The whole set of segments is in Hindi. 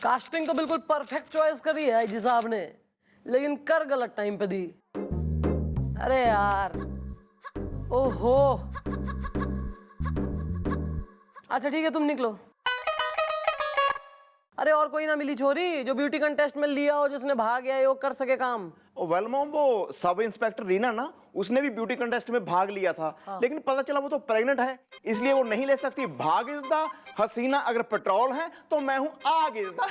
कास्टिंग तो बिल्कुल परफेक्ट चॉइस करी है आईजी साहब ने, लेकिन कर गलत टाइम पे दी। अरे यार, ओहो। अच्छा ठीक है, तुम निकलो। अरे और कोई ना मिली छोरी जो ब्यूटी कंटेस्ट में लिया हो, जिसने भाग गया हो, कर सके काम? वेल मॉम, वो सब इंस्पेक्टर रीना ना, उसने भी ब्यूटी कंटेस्ट में भाग लिया था। लेकिन पता चला वो तो प्रेग्नेंट है, इसलिए वो नहीं ले सकती। भाग इज द हसीना, अगर पेट्रोल है तो मैं हूं आग इज द।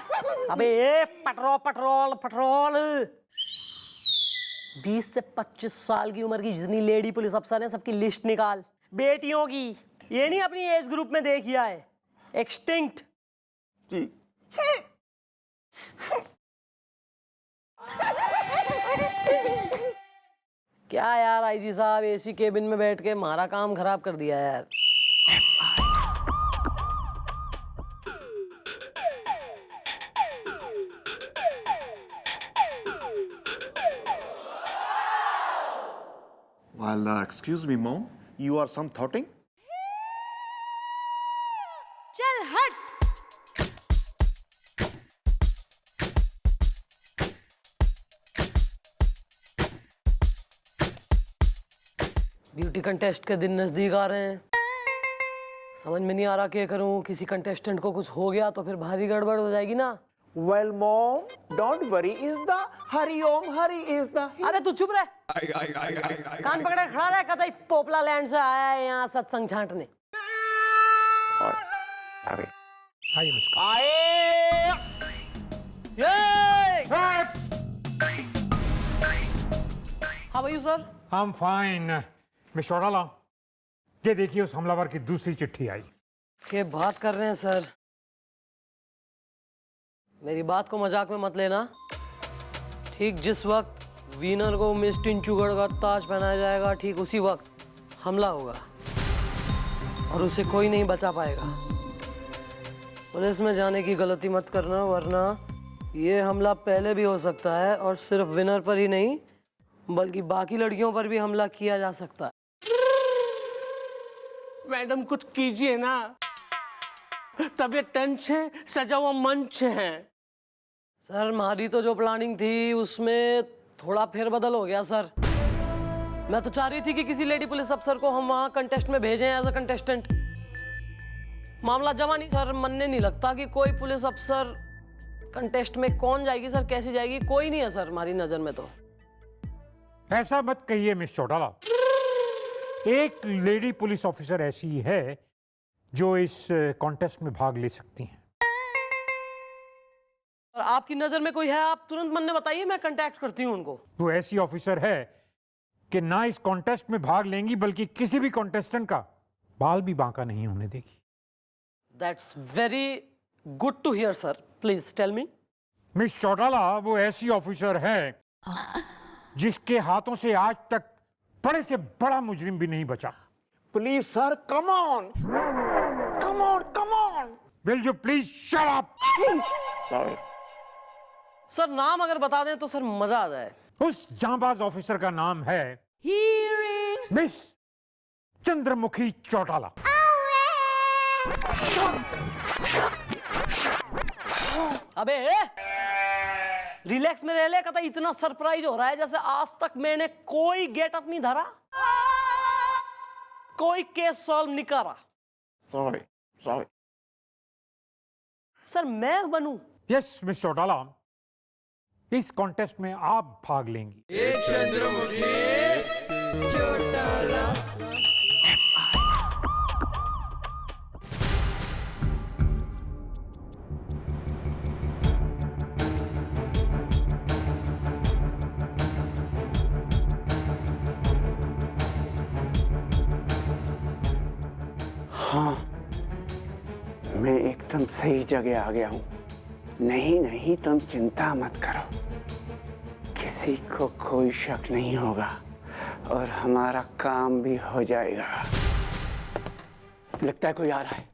अबे ये पेट्रोल पेट्रोल पेट्रोल। 20 से 25 साल की उम्र की जितनी लेडी पुलिस अफसर है, सबकी लिस्ट निकाल। बेटियों की, ये नहीं अपनी एज ग्रुप में देखिया है, एक्सटिंक्ट। जी। क्या यार आईजी साहब, एसी केबिन में बैठ के हमारा काम खराब कर दिया यार। Well, excuse me, mom. You are some thoughting? चल हट। ब्यूटी कंटेस्ट के दिन नजदीक आ रहे हैं, समझ में नहीं आ रहा क्या करूं। किसी कंटेस्टेंट को कुछ हो गया तो फिर भारी गड़बड़ हो जाएगी ना। Well, mom, don't worry. Is the Hari Om, Hari is the. अरे तू चुप रह, कान पकड़े खड़ा रह, कतई पोपला लैंड से आया है यहाँ सत्संग छांटने। अरे आए। How are you sir? I'm fine. Mister Chautala, ये देखिए उस हमलावर की दूसरी चिट्ठी आई। क्या बात कर रहे हैं सर? मेरी बात को मजाक में मत लेना। ठीक जिस वक्त वीनर को मिस टिंचुगढ़ का ताज पहनाया जाएगा, ठीक उसी वक्त हमला होगा और उसे कोई नहीं बचा पाएगा। पुलिस में जाने की गलती मत करना, वरना ये हमला पहले भी हो सकता है और सिर्फ विनर पर ही नहीं बल्कि बाकी लड़कियों पर भी हमला किया जा सकता है। मैडम कुछ कीजिए ना, तबीयत टेंस है, सजा हुआ मंच है। सर हमारी तो जो प्लानिंग थी उसमें थोड़ा फेरबदल हो गया सर। मैं तो चाह रही थी कि किसी लेडी पुलिस अफसर को हम वहां कंटेस्ट में भेजें एज अ कंटेस्टेंट। मामला जमा नहीं सर, मनने नहीं लगता कि कोई पुलिस अफसर कंटेस्ट में। कौन जाएगी सर, कैसी जाएगी? कोई नहीं है सर हमारी नजर में तो। ऐसा मत कहिए मिस चौटाला, एक लेडी पुलिस ऑफिसर ऐसी है जो इस कॉन्टेस्ट में भाग ले सकती हैं। और आपकी नजर में कोई है, आप तुरंत मन में बताइए, मैं कांटेक्ट करती हूँ उनको। वो ऐसी ऑफिसर है कि ना इस कॉन्टेस्ट में भाग लेंगी बल्कि किसी भी कॉन्टेस्टेंट का बाल भी बांका नहीं होने देगी। That's very good to hear sir, please tell me. Miss Chautala वो ऐसी ऑफिसर है जिसके हाथों से आज तक बड़े से बड़ा मुजरिम भी नहीं बचा। Please, sir, come on. Come on, come on. Will you please shut up? Sorry. Sir नाम अगर बता दें तो सर मजा आ जाए। उस जांबाज ऑफिसर का नाम है मिस चंद्रमुखी चौटाला। अबे रिलैक्स में रह ले, कहता इतना सरप्राइज हो रहा है जैसे आज तक मैंने कोई गेटअप नहीं धरा, कोई केस सॉल्व नहीं करा। Sorry. Sorry. सर मैं बनूं? यस मिस चौटाला, इस कॉन्टेस्ट में आप भाग लेंगी। हाँ, मैं एकदम सही जगह आ गया हूँ। नहीं नहीं, तुम चिंता मत करो, किसी को कोई शक नहीं होगा और हमारा काम भी हो जाएगा। लगता है कोई आ रहा है।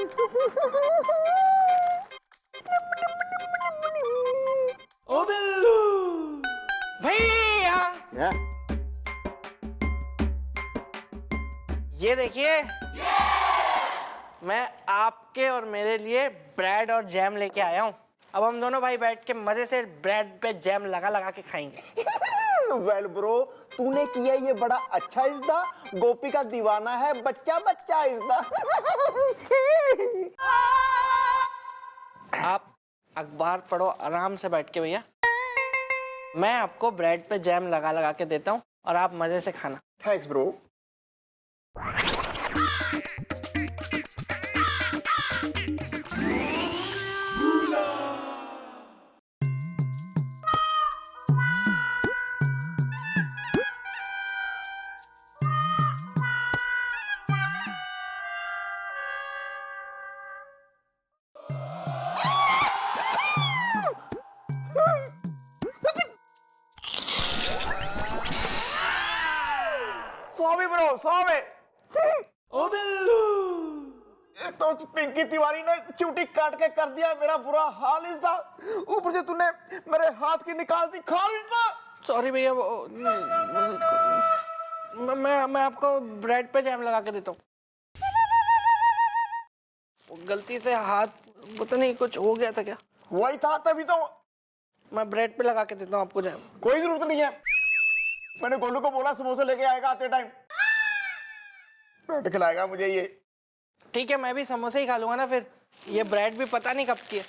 ओ बिल्लू भैया, क्या? ये देखिए, मैं आपके और मेरे लिए ब्रेड और जैम लेके आया हूँ। अब हम दोनों भाई बैठ के मजे से ब्रेड पे जैम लगा लगा के खाएंगे। वेल ब्रो, तूने किया ये बड़ा अच्छा इज्दा। गोपी का दीवाना है बच्चा बच्चा इज्दा। आप अखबार पढ़ो आराम से बैठ के भैया। मैं आपको ब्रेड पे जैम लगा लगा के देता हूँ और आप मजे से खाना। Thanks bro. Sorry bro, sorry. ओ बिल्लू, एक तो पिंकी तिवारी ने चूटी काट के कर दिया मेरा बुरा हाल इज्दा। ऊपर से तूने मेरे हाथ की निकाल दी खाल इज्दा। सॉरी भैया, मैं आपको ब्रेड पे जैम लगा के देता हूँ। गलती से हाथ, पता नहीं कुछ हो गया था क्या। वही था तभी तो। मैं ब्रेड पे लगा के देता हूँ आपको जैम। कोई जरूरत नहीं है, मैंने गोलू को बोला समोसे लेके आएगा आते टाइम। ब्रेड खिलाएगा मुझे ये। ठीक है, मैं भी समोसे ही खा लूंगा ना फिर। ये ब्रेड भी पता नहीं कब की है।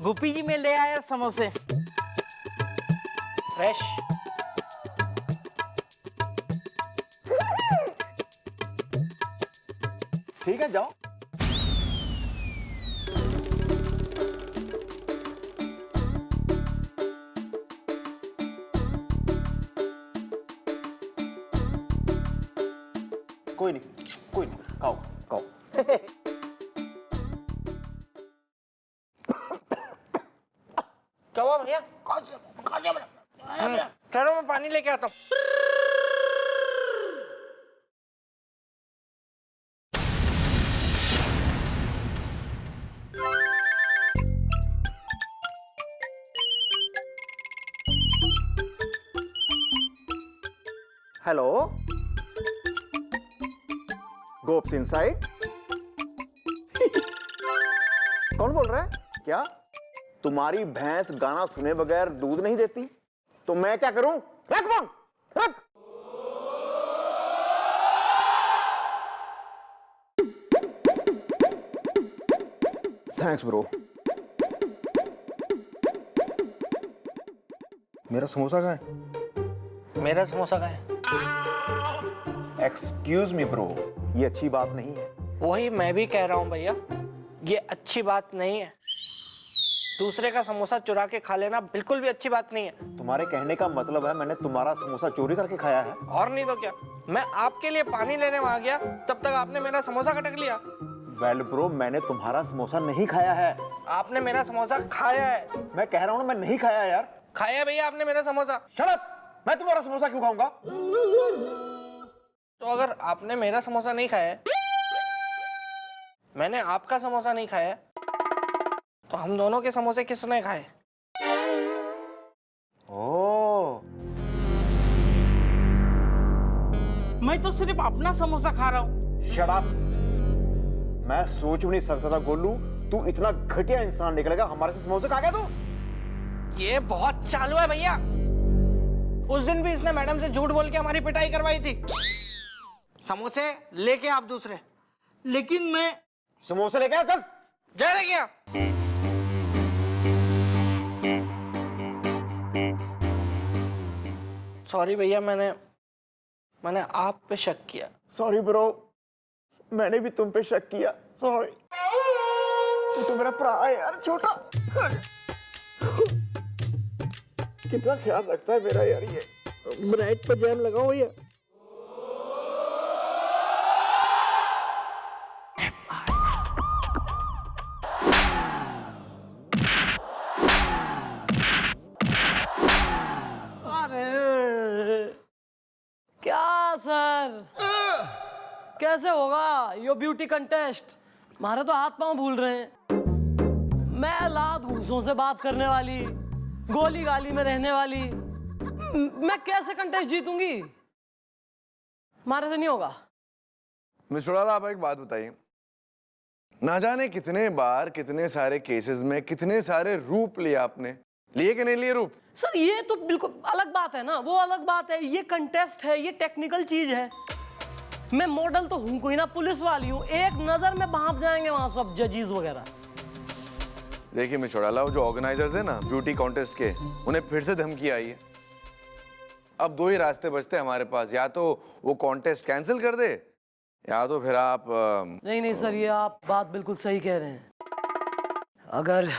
गोपी जी, मैं ले आया समोसे फ्रेश। ठीक है, जाओ। कोई नहीं, कोई नहीं, खाओ खाओ। क्या हुआ भैया? ठहरो, मैं पानी लेके आता हूँ। Hello, Gops inside. कौन बोल रहा है? क्या तुम्हारी भैंस गाना सुने बगैर दूध नहीं देती? तो मैं क्या करूं? रख फोन, रख। Thanks bro. मेरा समोसा कहाँ है? मेरा समोसा कहाँ है? एक्सक्यूज मी ब्रो, ये अच्छी बात नहीं है। वही मैं भी कह रहा हूँ भैया, ये अच्छी बात नहीं है। दूसरे का समोसा चुरा के खा लेना बिल्कुल भी अच्छी बात नहीं है। तुम्हारे कहने का मतलब है मैंने तुम्हारा समोसा चोरी करके खाया है? और नहीं तो क्या, मैं आपके लिए पानी लेने वहां गया, तब तक आपने मेरा समोसा खटक लिया। वेल ब्रो, मैंने तुम्हारा समोसा नहीं खाया है। आपने मेरा समोसा खाया है। मैं कह रहा हूँ ना, मैं नहीं खाया है यार। खाया भैया आपने मेरा समोसा। Shut up! मैं तुम्हारा समोसा क्यों खाऊंगा? तो अगर आपने मेरा समोसा नहीं खाया है, मैंने आपका समोसा नहीं खाया है, तो हम दोनों के समोसे किसने खाए? ओह, मैं तो सिर्फ अपना समोसा खा रहा हूँ। Shut up! मैं सोच भी नहीं सकता था गोलू, तू इतना घटिया इंसान निकलेगा। हमारे से समोसे खा गया तू? ये बहुत चालू है भैया। उस दिन भी इसने मैडम से झूठ बोल के हमारी पिटाई करवाई थी। समोसे लेके आप दूसरे, लेकिन मैं समोसे लेके आ, चल। जा रहे क्या? सॉरी भैया, मैंने आप पे शक किया। सॉरी ब्रो, मैंने भी तुम पे शक किया। सॉरी। तू तो मेरा भरा है यार, छोटा। कितना ख्याल रखता है मेरा यार ये। ब्रेड पे जैम लगाओ भैया। सर, कैसे होगा यो ब्यूटी कंटेस्ट? हमारे तो हाथ पांव भूल रहे हैं। मैं लात घूसों से बात करने वाली, गोली गाली में रहने वाली, मैं कैसे कंटेस्ट जीतूंगी? हमारे से नहीं होगा। मिस्टर उड़ाला, आप एक बात बताइए, ना जाने कितने बार कितने सारे केसेस में कितने सारे रूप लिए आपने, लिए कि नहीं लिए रूप? सर ये तो बिल्कुल अलग बात है ना, वो अलग बात है। ये कंटेस्ट है, ये टेक्निकल चीज है। मैं मॉडल तो हूं कोई ना, पुलिस वाली हूं, एक नजर में भाप जाएंगे वहां सब जजेस वगैरह। देखिए मिस्टर उड़ाला, वो जो ऑर्गेनाइजर्स है ना ब्यूटी कॉन्टेस्ट के, उन्हें फिर से धमकी आई है। अब दो ही रास्ते बचते हैं हमारे पास, या तो वो कॉन्टेस्ट कैंसिल कर दे, या तो फिर आप नहीं सर, ये आप बात बिल्कुल सही कह रहे हैं। अगर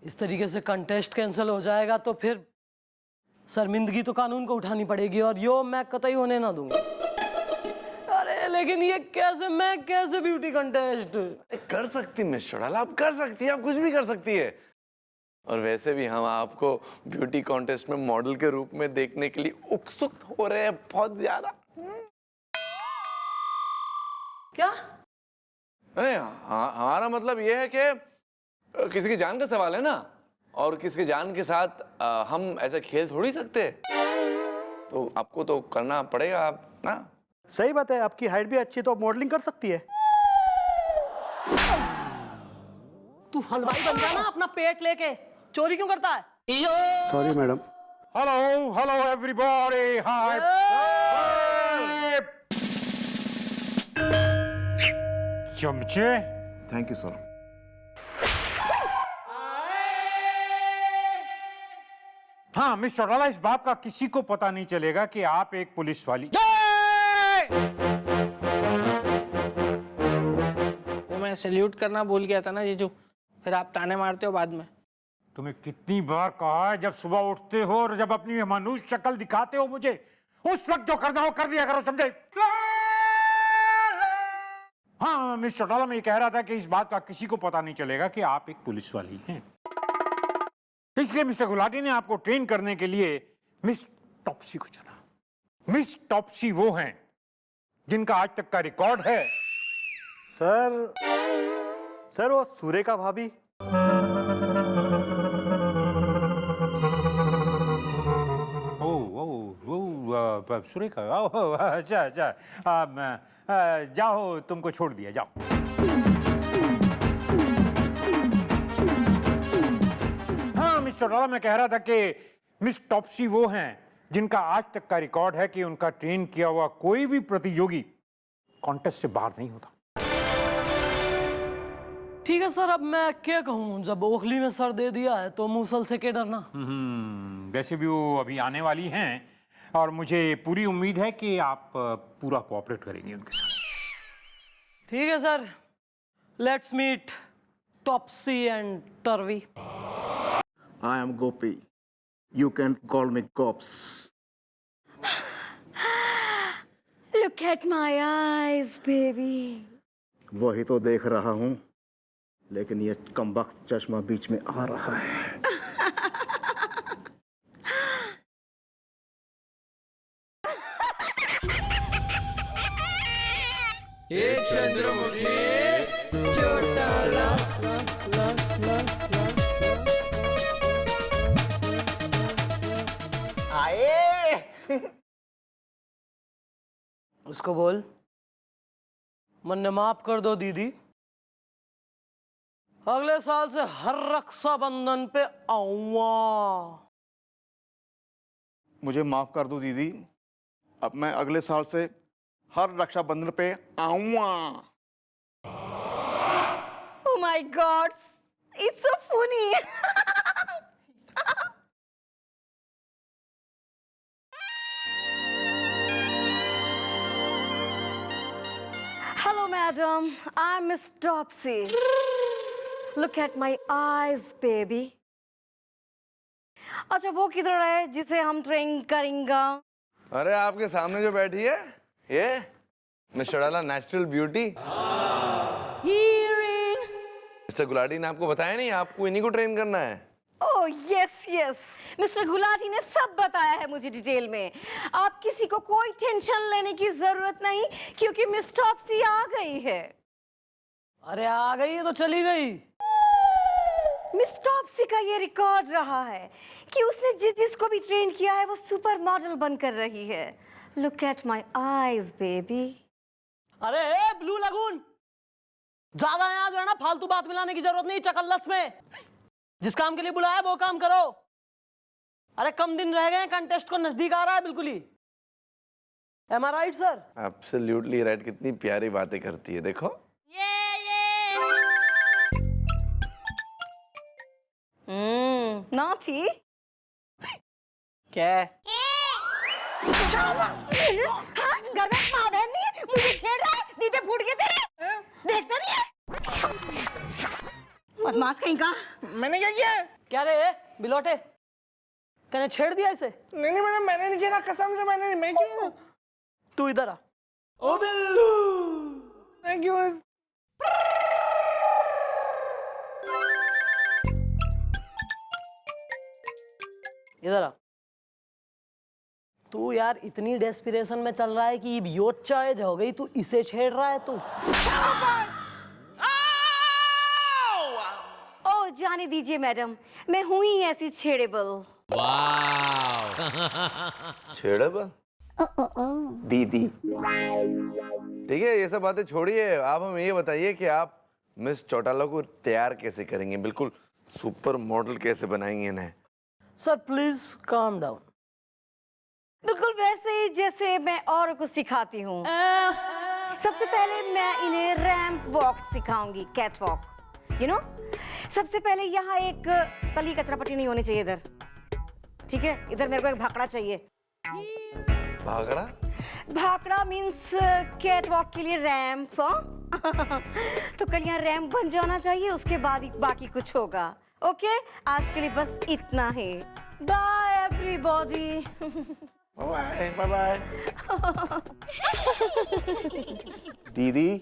इस तरीके से कंटेस्ट कैंसिल हो जाएगा तो फिर शर्मिंदगी तो कानून को उठानी पड़ेगी, और यो मैं कतई होने ना दूंगा। अरे लेकिन ये कैसे, मैं कैसे ब्यूटी कंटेस्ट? कर सकती मिस्टर उड़ाला, आप कर सकती है, आप कुछ भी कर सकती है। और वैसे भी हम आपको ब्यूटी कॉन्टेस्ट में मॉडल के रूप में देखने के लिए उत्सुक हो रहे हैं बहुत ज्यादा। क्या? हमारा मतलब ये है कि किसी की जान का सवाल है ना, और किसी की जान के साथ हम ऐसे खेल थोड़ी सकते, तो आपको तो करना पड़ेगा आप ना। सही बात है, आपकी हाइट भी अच्छी है तो आप मॉडलिंग कर सकती है। तू हलवाई बन जा ना, अपना पेट लेके चोरी क्यों करता है? Sorry madam. Hello hello everybody, hi. चमचे। Thank you sir. हाँ मिस्टर उड़ाला, इस बात का किसी को पता नहीं चलेगा कि आप एक पुलिस वाली। वो मैं सैल्यूट करना भूल गया था ना जीजू, फिर आप ताने मारते हो बाद में। तुम्हें कितनी बार कहा है, जब सुबह उठते हो और जब अपनी मानूस शक्ल दिखाते हो मुझे, उस वक्त जो करना हो कर दिया करो, समझे? हाँ मिस्टर उड़ाला, मैं ये कह रहा था कि इस बात का किसी को पता नहीं चलेगा कि आप एक पुलिस वाली हैं, इसलिए मिस्टर गुलाटी ने आपको ट्रेन करने के लिए मिस टॉप्सी को चुना। मिस टॉप्सी वो हैं जिनका आज तक का रिकॉर्ड है। सर वो सुरेखा भाभी। सुरेखा, अच्छा अच्छा, जाओ, तुमको छोड़ दिया, जाओ। मिस्टर उड़ाला, मैं कह रहा था कि मिस टॉप्सी वो हैं जिनका आज तक का रिकॉर्ड है कि उनका ट्रेन किया हुआ कोई भी प्रतियोगी कॉन्टेस्ट से बाहर नहीं होता। ठीक है सर, अब मैं क्या कहूँ, जब ओखली में सर दे दिया है तो मूसल से क्या डरना। वैसे भी वो अभी आने वाली हैं और मुझे पूरी उम्मीद है कि आप पूरा कोऑपरेट करेंगे उनके साथ। ठीक है sir, let's meet Topsy and Turvy. I am Gopi. You can call me Gops. Look at my eyes, baby. वही तो देख रहा हूँ, लेकिन ये कमबख्त चश्मा बीच में आ रहा है। उसको बोल, मन्ने माफ कर दो दीदी, अगले साल से हर रक्षाबंधन पे आऊंगा। मुझे माफ कर दो दीदी, अब मैं अगले साल से हर रक्षाबंधन पे आऊंगा। Oh my God, it's so funny. Hello, madam. I'm Miss Topsy. Look at my eyes, baby. अच्छा, वो किधर है जिसे हम ट्रेन करेंगे? अरे आपके सामने जो बैठी है ये mister Udala, natural beauty. Hearing. Mister Gulati ने आपको बताया नहीं, आपको इन्हीं को ट्रेन करना है। Oh yes yes, mister Gulati ने सब बताया है मुझे डिटेल में। आप किसी को कोई टेंशन लेने की जरूरत नहीं, क्योंकि मिस टॉप्सी आ गई है। अरे आ गई है तो चली गई। मिस टॉप्सी का ये रिकॉर्ड रहा है कि उसने जिसको भी ट्रेन किया है वो सुपर मॉडल बनकर रही है। Look at my eyes baby. अरे ब्लू लगून, ज्यादा यहाँ जो है ना फालतू बात मिलाने की जरूरत नहीं चकल्लस में। जिस काम के लिए बुलाया वो काम करो। अरे कम दिन रह गए, कंटेस्ट को नजदीक आ रहा है बिल्कुल ही। एम आई राइट सर? Absolutely right. कितनी प्यारी बातें करती है, देखो। नॉटी। क्या है? हाँ, घर में माँ बहन नहीं है, मुझे छेड़ रहा है, दीदे फूट गए तेरे, देखता नहीं है? बदमाश कहीं का। मैंने क्या किया? क्या रे बिलोटे, कहने छेड़ दिया इसे? नहीं नहीं, मैंने नहीं किया, कसम से मैंने नहीं। मैं क्यों? तू इधर आ। ओ बिल्लू, मैं क्यों? इधर आ। तू यार इतनी डेस्पिरेशन में चल रहा है कि योच्चा एज हो गई, तू इसे छेड़ रहा है तू। ओ जाने दीजिए मैडम, मैं हूं ही ऐसी छेड़ेबल। छेड़ेबल दीदी। ठीक है, ये सब बातें छोड़िए। आप हमें ये बताइए कि आप मिस चौटाला को तैयार कैसे करेंगे, बिल्कुल सुपर मॉडल कैसे बनाएंगे इन्हें? Sir please calm down. बिल्कुल वैसे ही जैसे मैं औरों को सिखाती हूँ। सबसे पहले मैं इन्हें रैंप वॉक सिखाऊंगी, कैट वॉक, यू नो। सबसे पहले यहाँ एक कली कचरा पट्टी नहीं होनी चाहिए इधर, ठीक है? इधर मेरे को एक भाकड़ा चाहिए। भागड़ा? भाकड़ा मीन्स कैट वॉक के लिए रैंप। तो कल यहाँ रैंप बन जाना चाहिए, उसके बाद ही बाकी कुछ होगा। ओके, आज के लिए बस इतना ही। Bye everybody. Bye bye bye. दीदी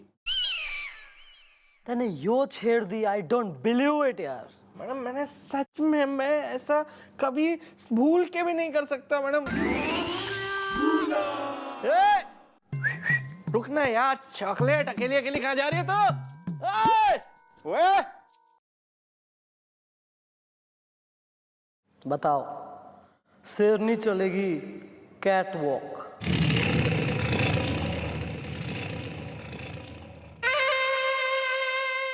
तने यो छेड़ दी, आई डोंट बिलीव इट यार। मैडम मैंने सच में, मैं ऐसा कभी भूल के भी नहीं कर सकता मैडम। रुकना यार, चॉकलेट अकेली अकेली कहाँ जा रही है तो? बताओ, शेरनी चलेगी कैट वॉक।